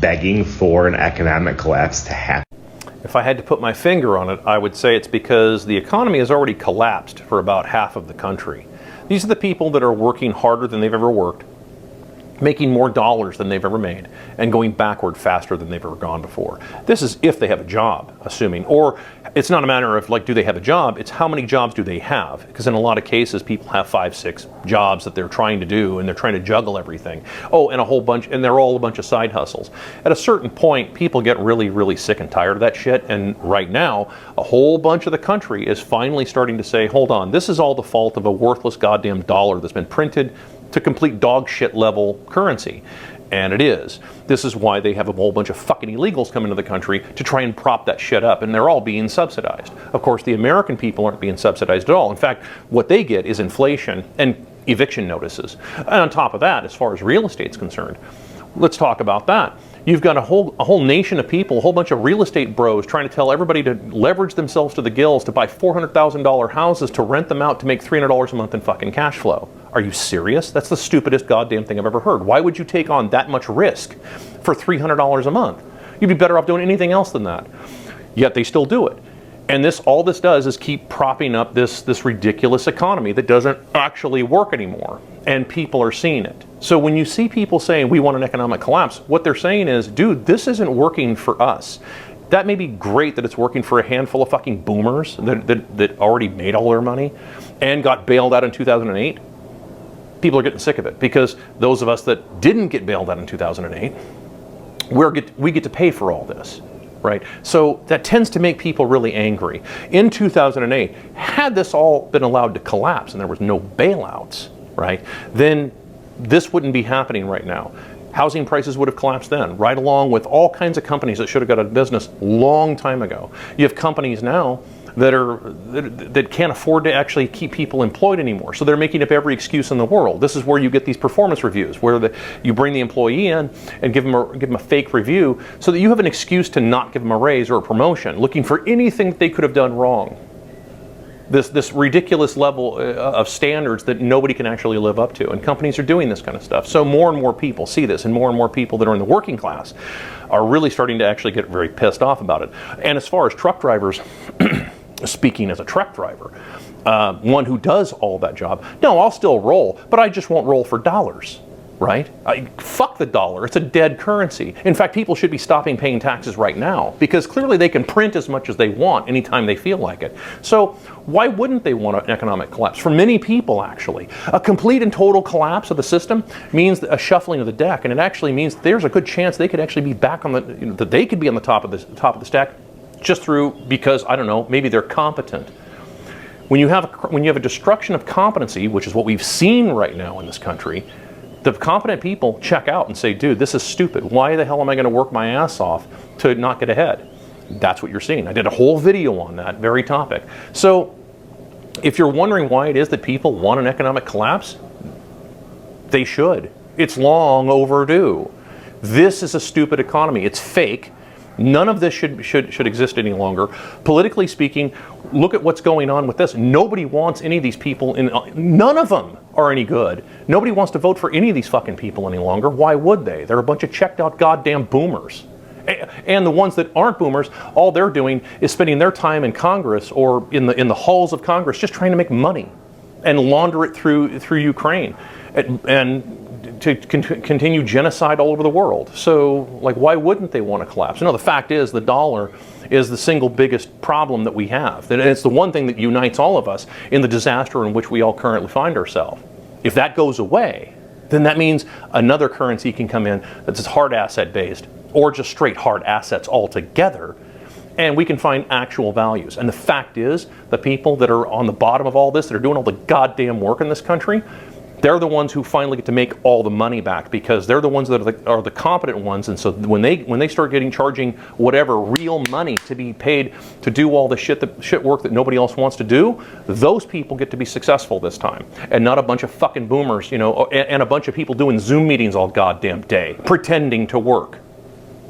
begging for an economic collapse to happen? If I had to put my finger on it, I would say it's because the economy has already collapsed for about half of the country. These are the people that are working harder than they've ever worked, making more dollars than they've ever made, and going backward faster than they've ever gone before. This is if they have a job, assuming. Or it's not a matter of like, do they have a job? It's how many jobs do they have? Because in a lot of cases, people have 5, 6 jobs that they're trying to do, and they're trying to juggle everything. Oh, and a whole bunch, and they're all a bunch of side hustles. At a certain point, people get really, really sick and tired of that shit, and right now, a whole bunch of the country is finally starting to say, hold on, this is all the fault of a worthless goddamn dollar that's been printed to complete dog shit level currency. And it is. This is why they have a whole bunch of fucking illegals come into the country to try and prop that shit up, and they're all being subsidized. Of course, the American people aren't being subsidized at all. In fact, what they get is inflation and eviction notices. And on top of that, as far as real estate's concerned, let's talk about that. You've got a whole nation of people, a whole bunch of real estate bros trying to tell everybody to leverage themselves to the gills to buy $400,000 houses to rent them out to make $300 a month in fucking cash flow. Are you serious? That's the stupidest goddamn thing I've ever heard. Why would you take on that much risk for $300 a month? You'd be better off doing anything else than that. Yet they still do it. And all this does is keep propping up this ridiculous economy that doesn't actually work anymore. And people are seeing it. So when you see people saying we want an economic collapse, what they're saying is, dude, this isn't working for us. That may be great that it's working for a handful of fucking boomers that already made all their money and got bailed out in 2008. People are getting sick of it because those of us that didn't get bailed out in 2008, we get to pay for all this. Right? So that tends to make people really angry. In 2008, had this all been allowed to collapse and there was no bailouts, right, then this wouldn't be happening right now. Housing prices would have collapsed then, right along with all kinds of companies that should have got out of business long time ago. You have companies now that can't afford to actually keep people employed anymore. So they're making up every excuse in the world. This is where you get these performance reviews, where you bring the employee in and give them a fake review so that you have an excuse to not give them a raise or a promotion, looking for anything that they could have done wrong. This ridiculous level of standards that nobody can actually live up to. And companies are doing this kind of stuff. So more and more people see this, and more people that are in the working class are really starting to actually get very pissed off about it. And as far as truck drivers, speaking as a truck driver, one who does all that job, no, I'll still roll, but I just won't roll for dollars, right? Fuck the dollar. It's a dead currency. In fact, people should be stopping paying taxes right now because clearly they can print as much as they want anytime they feel like it. So why wouldn't they want an economic collapse? For many people, actually, a complete and total collapse of the system means a shuffling of the deck, and it actually means there's a good chance they could actually be back on that they could be on the top of the stack just because, I don't know, maybe they're competent. When you have a destruction of competency, which is what we've seen right now in this country, the competent people check out and say, dude, this is stupid. Why the hell am I going to work my ass off to not get ahead? That's what you're seeing. I did a whole video on that very topic. So if you're wondering why it is that people want an economic collapse, they should. It's long overdue. This is a stupid economy. It's fake. None of this should exist any longer. Politically speaking, look at what's going on with this. Nobody wants any of these people, none of them are any good. Nobody wants to vote for any of these fucking people any longer. Why would they? They're a bunch of checked out goddamn boomers. And the ones that aren't boomers, all they're doing is spending their time in Congress or in the halls of Congress just trying to make money and launder it through Ukraine and to continue genocide all over the world. So, like, why wouldn't they want to collapse? No, the fact is the dollar is the single biggest problem that we have. And it's the one thing that unites all of us in the disaster in which we all currently find ourselves. If that goes away, then that means another currency can come in that's hard asset based or just straight hard assets altogether, and we can find actual values. And the fact is, the people that are on the bottom of all this, that are doing all the goddamn work in this country, they're the ones who finally get to make all the money back because they're the ones that are the competent ones. And so when they start charging whatever real money to be paid to do all the shit work that nobody else wants to do, those people get to be successful this time, and not a bunch of fucking boomers, and a bunch of people doing Zoom meetings all goddamn day pretending to work.